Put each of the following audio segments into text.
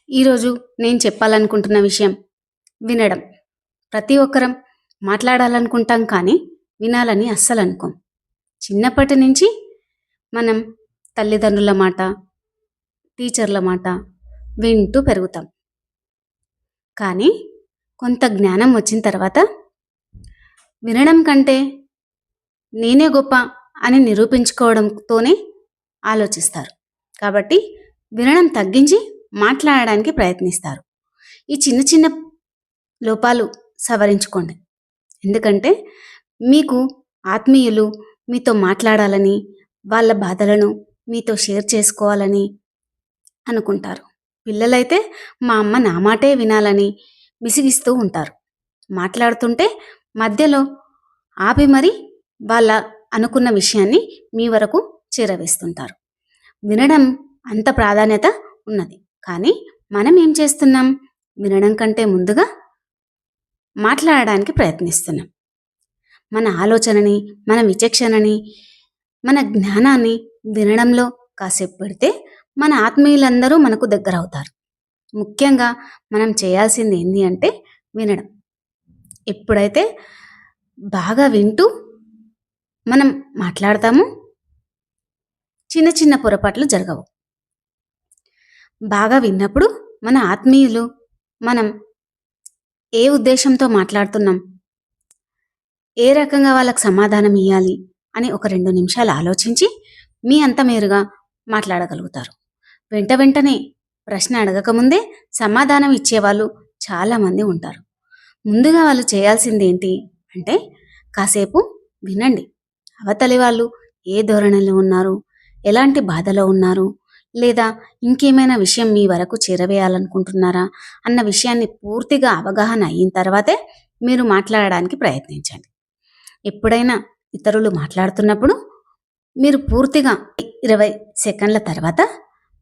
ఈరోజు నేను చెప్పాలనుకుంటున్న విషయం వినడం. ప్రతి ఒక్కరం మాట్లాడాలనుకుంటాం కానీ వినాలని అస్సలు అనుకోం. చిన్నప్పటి నుంచి మనం తల్లిదండ్రుల మాట, టీచర్ల మాట వింటూ పెరుగుతాం. కానీ కొంత జ్ఞానం వచ్చిన తర్వాత వినడం కంటే నేనే గొప్ప అని నిరూపించుకోవడంతోనే ఆలోచిస్తారు. కాబట్టి వినడం తగ్గించి మాట్లాడడానికి ప్రయత్నిస్తారు. ఈ చిన్న చిన్న లోపాలు సవరించుకోండి. ఎందుకంటే మీకు ఆత్మీయులు మీతో మాట్లాడాలని, వాళ్ళ బాధలను మీతో షేర్ చేసుకోవాలని అనుకుంటారు. పిల్లలైతే మా అమ్మ నా మాటే వినాలని విసిగిస్తూ ఉంటారు. మాట్లాడుతుంటే మధ్యలో ఆపి మరి వాళ్ళ అనుకున్న విషయాన్ని మీ వరకు చేరవేస్తుంటారు. వినడం అంత ప్రాధాన్యత ఉన్నది. కానీ మనం ఏం చేస్తున్నాం? వినడం కంటే ముందుగా మాట్లాడడానికి ప్రయత్నిస్తున్నాం. మన ఆలోచనని, మన విచక్షణని, మన జ్ఞానాన్ని వినడంలో కాసేపు పెడితే మన ఆత్మీయులందరూ మనకు దగ్గర అవుతారు. ముఖ్యంగా మనం చేయాల్సింది ఏంటి అంటే వినడం. ఎప్పుడైతే బాగా వింటూ మనం మాట్లాడతామో చిన్న చిన్న పొరపాట్లు జరగవు. బాగా విన్నప్పుడు మన ఆత్మీయులు మనం ఏ ఉద్దేశంతో మాట్లాడుతున్నాం, ఏ రకంగా వాళ్ళకు సమాధానం ఇవ్వాలి అని ఒక 2 నిమిషాలు ఆలోచించి మీ అంత మీరుగా మాట్లాడగలుగుతారు. వెంటనే ప్రశ్న అడగకముందే సమాధానం ఇచ్చేవాళ్ళు చాలామంది ఉంటారు. ముందుగా వాళ్ళు చేయాల్సింది ఏంటి అంటే కాసేపు వినండి. అవతలి వాళ్ళు ఏ ధోరణిలో ఉన్నారు, ఎలాంటి బాధలో ఉన్నారు, లేదా ఇంకేమైనా విషయం మీ వరకు చేరవేయాలనుకుంటున్నారా అన్న విషయాన్ని పూర్తిగా అవగాహన అయిన తర్వాతే మీరు మాట్లాడడానికి ప్రయత్నించండి. ఎప్పుడైనా ఇతరులు మాట్లాడుతున్నప్పుడు మీరు పూర్తిగా 20 సెకండ్ల తర్వాత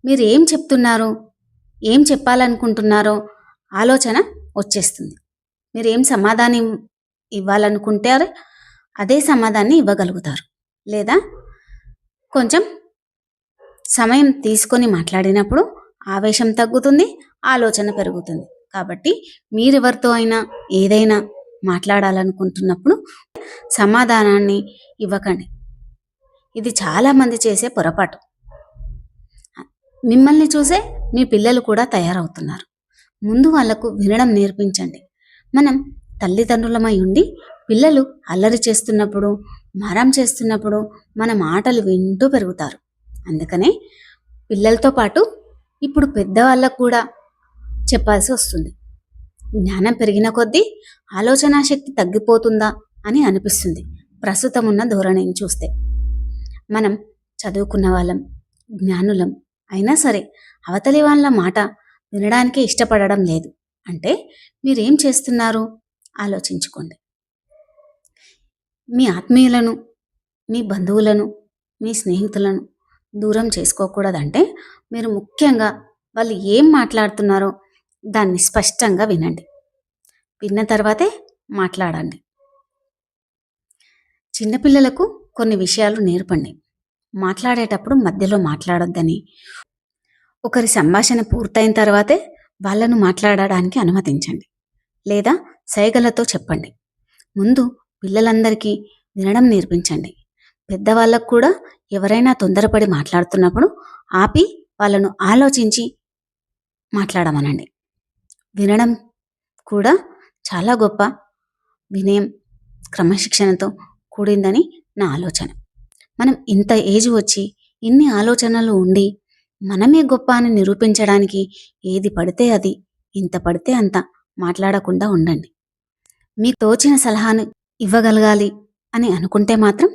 మీరు ఏం చెప్తున్నారో, ఏం చెప్పాలనుకుంటున్నారో ఆలోచన వచ్చేస్తుంది. మీరు ఏం సమాధానం ఇవ్వాలనుకుంటారో అదే సమాధానాన్ని ఇవ్వగలుగుతారు. లేదా కొంచెం సమయం తీసుకొని మాట్లాడినప్పుడు ఆవేశం తగ్గుతుంది, ఆలోచన పెరుగుతుంది. కాబట్టి మీరెవరితో అయినా ఏదైనా మాట్లాడాలనుకుంటున్నప్పుడు సమాధానాన్ని ఇవ్వకండి. ఇది చాలామంది చేసే పొరపాటు. మిమ్మల్ని చూసే మీ పిల్లలు కూడా తయారవుతున్నారు. ముందు వాళ్లకు వినడం నేర్పించండి. మనం తల్లిదండ్రులమై ఉండి పిల్లలు అల్లరి చేస్తున్నప్పుడు, మారం చేస్తున్నప్పుడు మన మాటలు వింటూ పెరుగుతారు. అందుకనే పిల్లలతో పాటు ఇప్పుడు పెద్దవాళ్ళకు కూడా చెప్పాల్సి వస్తుంది. జ్ఞానం పెరిగిన కొద్దీ ఆలోచనా శక్తి తగ్గిపోతుందా అని అనిపిస్తుంది ప్రస్తుతం ఉన్న ధోరణిని చూస్తే. మనం చదువుకున్న వాళ్ళం, జ్ఞానులం అయినా సరే అవతలి వాళ్ళ మాట వినడానికే ఇష్టపడడం లేదు అంటే మీరేం చేస్తున్నారు ఆలోచించుకోండి. మీ ఆత్మీయులను, మీ బంధువులను, మీ స్నేహితులను దూరం చేసుకోకూడదంటే మీరు ముఖ్యంగా వాళ్ళు ఏం మాట్లాడుతున్నారో దాన్ని స్పష్టంగా వినండి. విన్న తర్వాతే మాట్లాడండి. చిన్నపిల్లలకు కొన్ని విషయాలు నేర్పండి. మాట్లాడేటప్పుడు మధ్యలో మాట్లాడొద్దని, ఒకరి సంభాషణ పూర్తయిన తర్వాతే వాళ్ళను మాట్లాడడానికి అనుమతించండి. లేదా సైగలతో చెప్పండి. ముందు పిల్లలందరికీ వినడం నేర్పించండి. పెద్దవాళ్ళకు కూడా ఎవరైనా తొందరపడి మాట్లాడుతున్నప్పుడు ఆపి వాళ్ళను ఆలోచించి మాట్లాడమనండి. వినడం కూడా చాలా గొప్ప వినయం, క్రమశిక్షణతో కూడిందని నా ఆలోచన. మనం ఇంత ఏజ్ వచ్చి ఇన్ని ఆలోచనలు ఉండి మనమే గొప్ప అని నిరూపించడానికి ఏది పడితే అది, ఇంత పడితే అంత మాట్లాడకుండా ఉండండి. మీకు తోచిన సలహాను ఇవ్వగలగాలి అని అనుకుంటే మాత్రం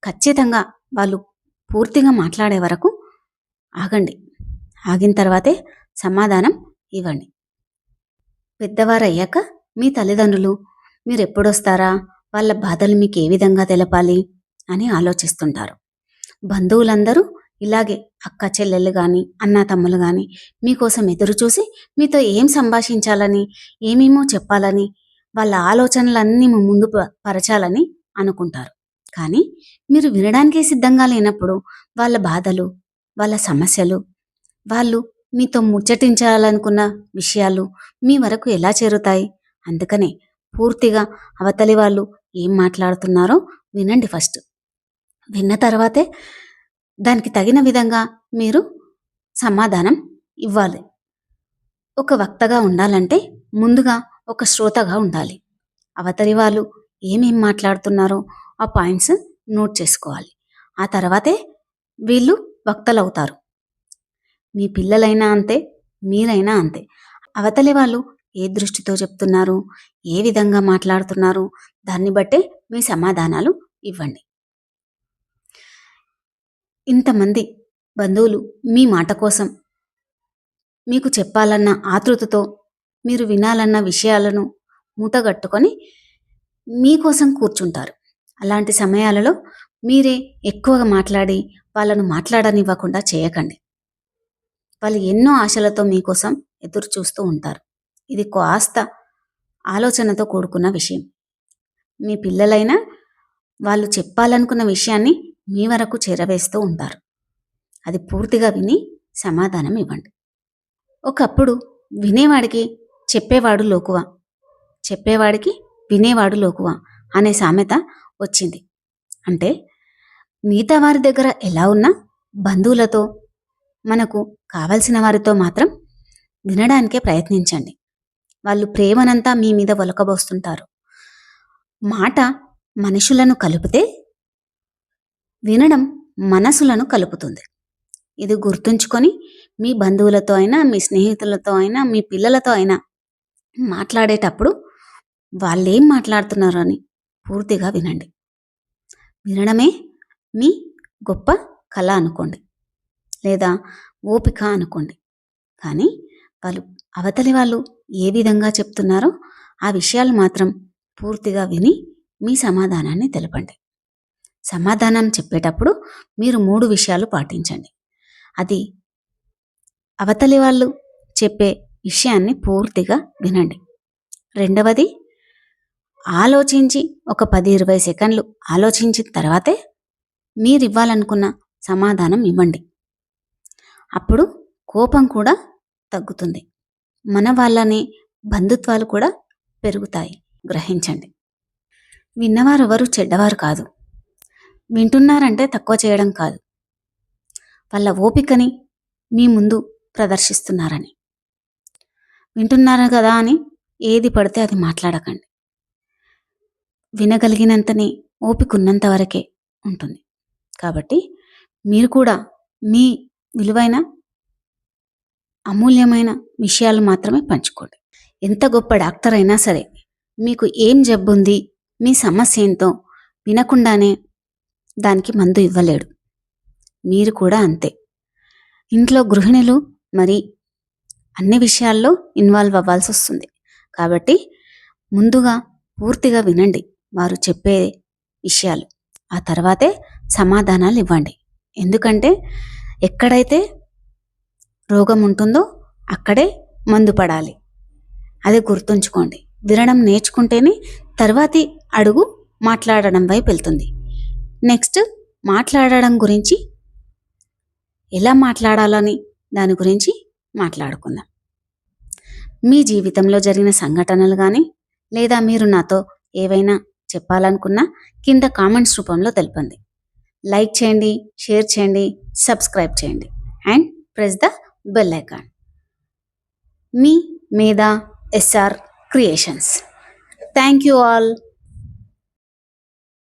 ఖచ్చితంగా వాళ్ళు పూర్తిగా మాట్లాడే వరకు ఆగండి. ఆగిన తర్వాతే సమాధానం ఇవ్వండి. పెద్దవారయ్యాక మీ తల్లిదండ్రులు మీరు ఎప్పుడొస్తారా, వాళ్ళ బాధలు మీకు ఏ విధంగా తెలపాలి అని ఆలోచిస్తుంటారు. బంధువులందరూ ఇలాగే అక్క చెల్లెళ్ళు కానీ, అన్న తమ్ములు కానీ మీకోసం ఎదురు చూసి మీతో ఏం సంభాషించాలని, ఏమేమో చెప్పాలని, వాళ్ళ ఆలోచనలన్నీ ముందు పరచాలని అనుకుంటారు. కానీ మీరు వినడానికే సిద్ధంగా లేనప్పుడు వాళ్ళ బాధలు, వాళ్ళ సమస్యలు వాళ్ళు మీతో ముచ్చటించాలనుకున్న విషయాలు మీ వరకు ఎలా చేరుతాయి? అందుకనే పూర్తిగా అవతలి వాళ్ళు ఏం మాట్లాడుతున్నారో వినండి ఫస్ట్. విన్న తర్వాతే దానికి తగిన విధంగా మీరు సమాధానం ఇవ్వాలి. ఒక వక్తగా ఉండాలంటే ముందుగా ఒక శ్రోతగా ఉండాలి. అవతలి వాళ్ళు ఏమేం మాట్లాడుతున్నారో ఆ పాయింట్స్ నోట్ చేసుకోవాలి. ఆ తర్వాతే వీళ్ళు వక్తలవుతారు. మీ పిల్లలైనా అంతే, మీరైనా అంతే. అవతలి వాళ్ళు ఏ దృష్టితో చెప్తున్నారు, ఏ విధంగా మాట్లాడుతున్నారు, దాన్ని బట్టే మీ సమాధానాలు ఇవ్వండి. ఇంతమంది బంధువులు మీ మాట కోసం మీకు చెప్పాలన్న ఆతృతతో, మీరు వినాలన్న విషయాలను మూటగట్టుకొని మీకోసం కూర్చుంటారు. అలాంటి సమయాలలో మీరే ఎక్కువగా మాట్లాడి వాళ్ళను మాట్లాడనివ్వకుండా చేయకండి. వాళ్ళు ఎన్నో ఆశలతో మీకోసం ఎదురు చూస్తూ ఉంటారు. ఇది కాస్త ఆలోచనతో కూడుకున్న విషయం. మీ పిల్లలైనా వాళ్ళు చెప్పాలనుకున్న విషయాన్ని మీ వరకు చేరవేస్తూ ఉంటారు. అది పూర్తిగా విని సమాధానం ఇవ్వండి. ఒకప్పుడు వినేవాడికి చెప్పేవాడు లోకువ, చెప్పేవాడికి వినేవాడు లోకువ అనే సామెత వచ్చింది. అంటే మిగతా వారి దగ్గర ఎలా ఉన్నా బంధువులతో, మనకు కావలసిన వారితో మాత్రం వినడానికే ప్రయత్నించండి. వాళ్ళు ప్రేమనంతా మీ మీద ఒలకబోస్తుంటారు. మాట మనుషులను కలిపితే వినడం మనసులను కలుపుతుంది. ఇది గుర్తుంచుకొని మీ బంధువులతో అయినా, మీ స్నేహితులతో అయినా, మీ పిల్లలతో అయినా మాట్లాడేటప్పుడు వాళ్ళేం మాట్లాడుతున్నారో అని పూర్తిగా వినండి. వినడమే మీ గొప్ప కళ అనుకోండి, లేదా ఓపిక అనుకోండి. కానీ అవతలి వాళ్ళు ఏ విధంగా చెప్తున్నారో ఆ విషయాలు మాత్రం పూర్తిగా విని మీ సమాధానాన్ని తెలపండి. సమాధానం చెప్పేటప్పుడు మీరు 3 విషయాలు పాటించండి. అది అవతలి వాళ్ళు చెప్పే విషయాన్ని పూర్తిగా వినండి. రెండవది, ఆలోచించి ఒక 10-20 సెకండ్లు ఆలోచించిన తర్వాతే మీరివ్వాలనుకున్న సమాధానం ఇవ్వండి. అప్పుడు కోపం కూడా తగ్గుతుంది. మన వాళ్ళని బంధుత్వాలు కూడా పెరుగుతాయి. గ్రహించండి. విన్నవారెవరు చెడ్డవారు కాదు. వింటున్నారంటే తక్కువ చేయడం కాదు, వాళ్ళ ఓపికని మీ ముందు ప్రదర్శిస్తున్నారని. వింటున్నారు కదా అని ఏది పడితే అది మాట్లాడకండి. వినగలిగినంతనే, ఓపిక ఉన్నంత వరకే ఉంటుంది. కాబట్టి మీరు కూడా మీ విలువైన అమూల్యమైన విషయాలు మాత్రమే పంచుకోండి. ఎంత గొప్ప డాక్టర్ అయినా సరే మీకు ఏం జబ్బుంది, మీ సమస్య ఏంతో వినకుండానే దానికి మందు ఇవ్వలేడు. మీరు కూడా అంతే. ఇంట్లో గృహిణులు మరి అన్ని విషయాల్లో ఇన్వాల్వ్ అవ్వాల్సి వస్తుంది. కాబట్టి ముందుగా పూర్తిగా వినండి వారు చెప్పే విషయాలు. ఆ తర్వాతే సమాధానాలు ఇవ్వండి. ఎందుకంటే ఎక్కడైతే రోగం ఉంటుందో అక్కడే మందు పడాలి. అది గుర్తుంచుకోండి. వినడం నేర్చుకుంటేనే తర్వాతి అడుగు మాట్లాడడం వైపు వెళ్తుంది. నెక్స్ట్ మాట్లాడడం గురించి, ఎలా మాట్లాడాలని దాని గురించి మాట్లాడుకుందాం. మీ జీవితంలో జరిగిన సంఘటనలు కానీ, లేదా మీరు నాతో ఏవైనా చెప్పాలనుకున్నా కింద కామెంట్స్ రూపంలో తెలపండి. లైక్ చేయండి, షేర్ చేయండి, సబ్స్క్రైబ్ చేయండి and press the bell icon. మీ Medha SR creations. Thank you all.